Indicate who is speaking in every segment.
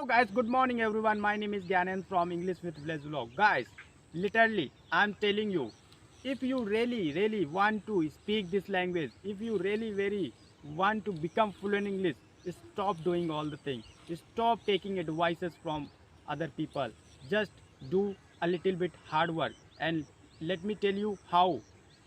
Speaker 1: Guys, good morning everyone. My name is Gyanan from English with Village Vlog. Guys, literally, I'm telling you, if you really want to speak this language, if you really very want to become fluent in English, stop doing all the things. Stop taking advices from other people. Just do a little bit hard work and let me tell you how.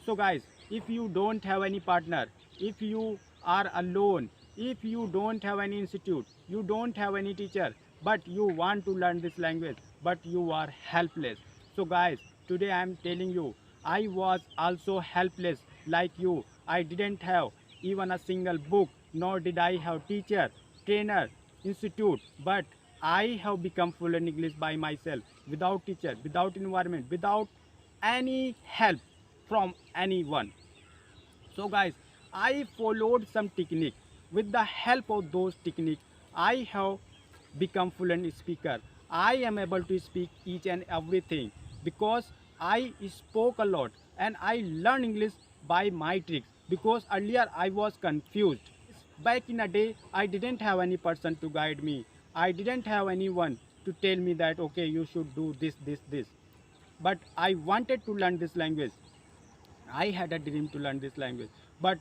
Speaker 1: So guys, if you don't have any partner, if you are alone, if you don't have any institute, you don't have any teacher, but you want to learn this language, but you are helpless. So guys, today I am telling you, I was also helpless like you. I didn't have even a single book, nor did I have teacher, trainer, institute, but I have become fluent in English by myself, without teacher, without environment, without any help from anyone. So guys, I followed some technique. With the help of those techniques, I have become fluent speaker. I am able to speak each and everything because I spoke a lot and I learned English by my tricks, because earlier I was confused. Back in a day, I didn't have any person to guide me. I didn't have anyone to tell me that okay, you should do this. But I wanted to learn this language. I had a dream to learn this language, but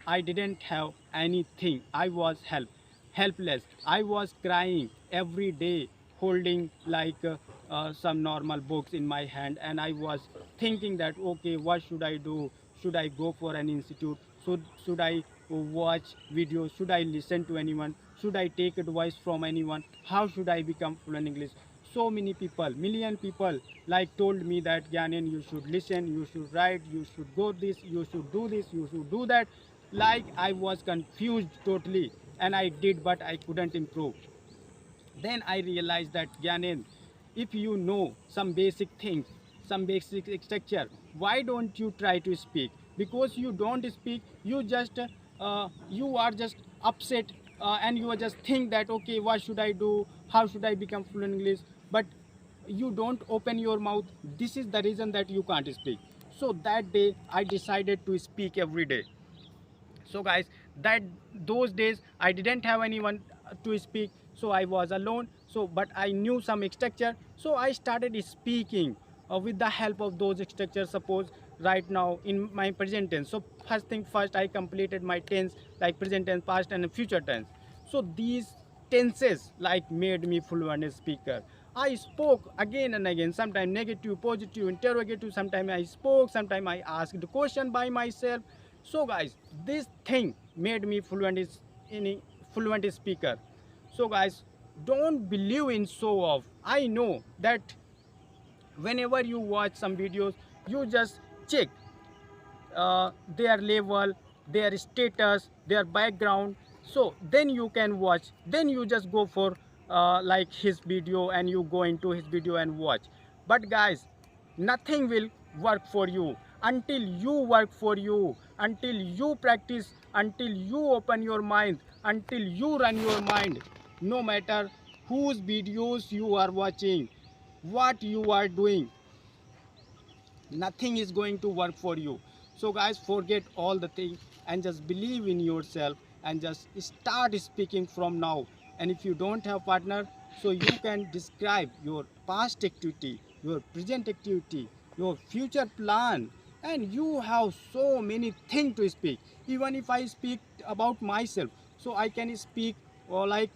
Speaker 1: I didn't have anything. I was helpless. I was crying every day, holding like some normal books in my hand, and I was thinking that okay, what should I do? Should I go for an institute? Should I watch videos? Should I listen to anyone? Should I take advice from anyone? How should I become fluent English? So many people, million people like told me that Gyanan, you should listen, you should write, you should go this, you should do that. Like I was confused totally, and I did, but I couldn't improve. Then I realized that Gyanan, if you know some basic things, some basic structure, why don't you try to speak? Because you don't speak, you are just upset, and you are just think that okay, what should I do? How should I become fluent in English? But you don't open your mouth. This is the reason that you can't speak. So that day I decided to speak every day. So guys, that those days I didn't have anyone to speak, so I was alone. So but I knew some structure, so I started speaking with the help of those structures. Suppose right now in my present tense, so first thing first, I completed my tense, like present tense, past and future tense. So these tenses like made me fluent speaker. I spoke again and again, sometimes negative, positive, interrogative. Sometimes I spoke, sometimes I asked the question by myself. So guys, this thing made me fluent speaker. So guys, don't believe in show off. I know that whenever you watch some videos, you just check their level, their status, their background. So then you can watch. Then you just go for like his video, and you go into his video and watch. But guys, nothing will work for you until you work for you, until you practice, until you open your mind, until you run your mind. No matter whose videos you are watching, what you are doing, nothing is going to work for you. So guys, forget all the things and just believe in yourself and just start speaking from now. And if you don't have partner, so you can describe your past activity, your present activity, your future plan, and you have so many things to speak. Even if I speak about myself, so I can speak like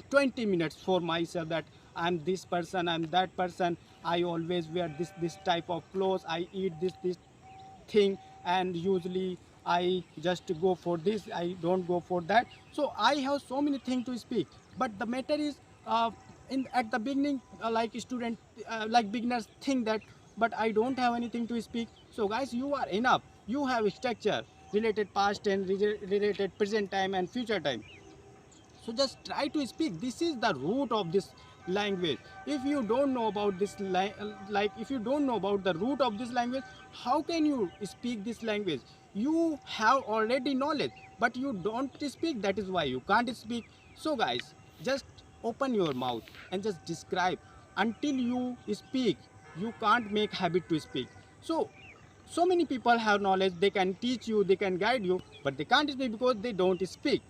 Speaker 1: 20 minutes for myself, that I'm this person, I'm that person, I always wear this type of clothes, I eat this thing, and usually I just go for this, I don't go for that. So I have so many things to speak. But the matter is, in at the beginning, like student, like beginners think that, but I don't have anything to speak. So guys, you are enough. You have structure related past and related present time and future time. So just try to speak. This is the root of this language. If you don't know about this like if you don't know about the root of this language, how can you speak this language? You have already knowledge, but you don't speak. That is why you can't speak. So guys, just open your mouth and just describe. Until you speak, you can't make habit to speak. So many people have knowledge, they can teach you, they can guide you, but they can't speak because they don't speak.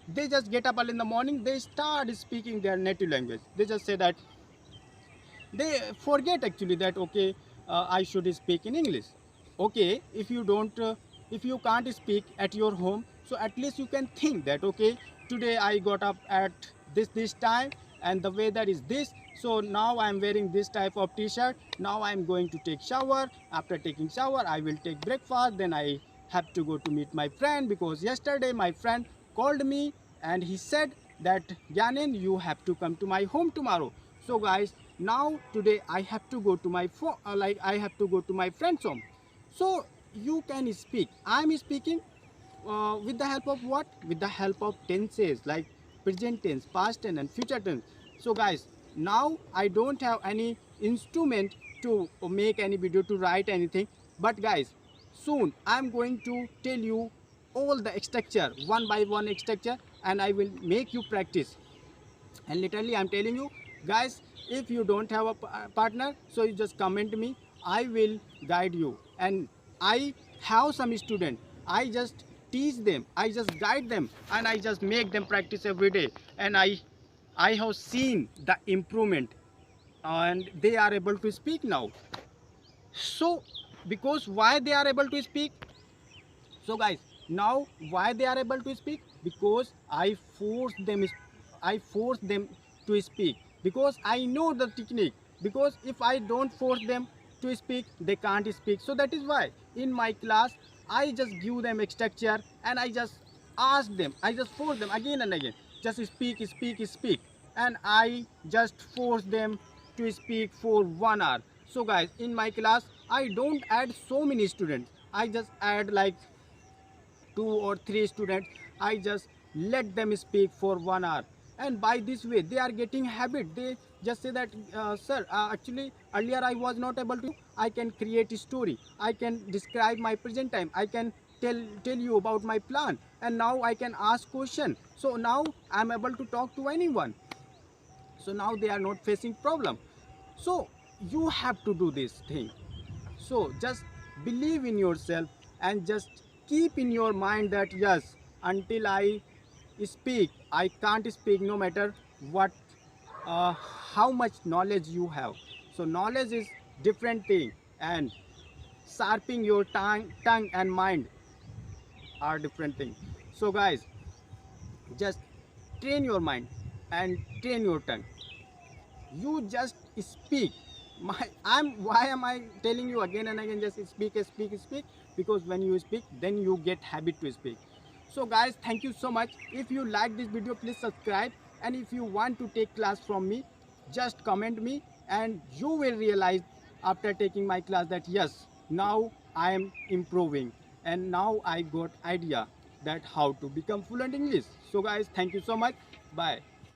Speaker 1: they just get up early in the morning, they start speaking their native language. They just say that they forget actually that okay, I should speak in English. Okay, if you can't speak at your home, so at least you can think that okay, today I got up at this time and the weather is this, so now I'm wearing this type of t-shirt, now I'm going to take shower, after taking shower I will take breakfast, then I have to go to meet my friend because yesterday my friend called me and he said that Gyanen, you have to come to my home tomorrow. So guys, now today I have to go to my I have to go to my friend's home. So you can speak. I'm speaking with the help of what? With the help of tenses like present tense, past tense, and future tense. So guys, now I don't have any instrument to make any video to write anything. But guys, soon I'm going to tell you all the structure one by one structure, and I will make you practice. And literally I'm telling you guys, if you don't have a partner, so you just comment me, I will guide you. And I have some student, I just teach them, I just guide them, and I just make them practice every day, and I have seen the improvement, and they are able to speak now. So because why they are able to speak? So guys, now why they are able to speak? Because I force them to speak, because I know the technique. Because if I don't force them to speak, they can't speak. So that is why in my class I just give them a structure, and I just ask them, I just force them again and again, just speak, speak, speak, and I just force them to speak for 1 hour. So guys, in my class I don't add so many students, I just add like 2 or 3 students. I just let them speak for 1 hour, and by this way they are getting habit. They just say that sir, actually earlier I was not able to, I can create a story, I can describe my present time, I can tell you about my plan, and now I can ask question, so now I'm able to talk to anyone. So now they are not facing problem. So you have to do this thing. So just believe in yourself, and just keep in your mind that yes, until I speak, I can't speak no matter what, how much knowledge you have. So knowledge is different thing, and sharpening your tongue and mind are different thing. So guys, just train your mind and train your tongue. You just speak. I'm why am I telling you again and again, just speak, speak, speak? Because when you speak, then you get habit to speak. So guys, thank you so much. If you like this video, please subscribe, and if you want to take class from me, just comment me, and you will realize after taking my class that yes, now I am improving, and now I got idea that how to become fluent English. So guys, thank you so much. Bye.